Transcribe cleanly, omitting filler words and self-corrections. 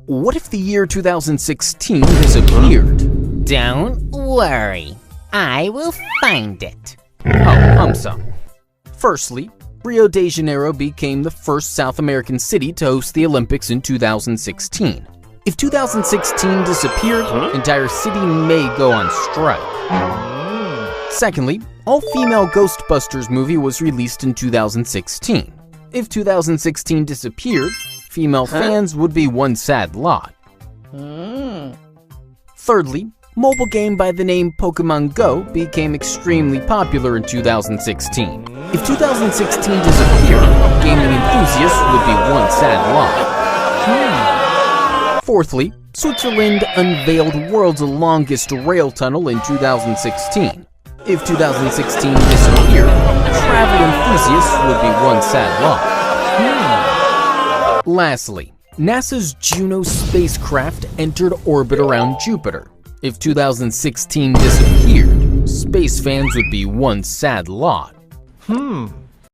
What if the year 2016 disappeared? Don't worry, I will find it. Some. Firstly, Rio de Janeiro became the first South American city to host the Olympics in 2016. If 2016 disappeared, entire city may go on strike. Secondly, all-female Ghostbusters movie was released in 2016. If 2016 disappeared, female fans would be one sad lot. Thirdly, mobile game by the name Pokemon Go became extremely popular in 2016. If 2016 disappeared, gaming enthusiasts would be one sad lot. Fourthly, Switzerland unveiled world's longest rail tunnel in 2016. If 2016 disappeared, travel enthusiasts would be one sad lot. Lastly, NASA's Juno spacecraft entered orbit around Jupiter. If 2016 disappeared, space fans would be one sad lot.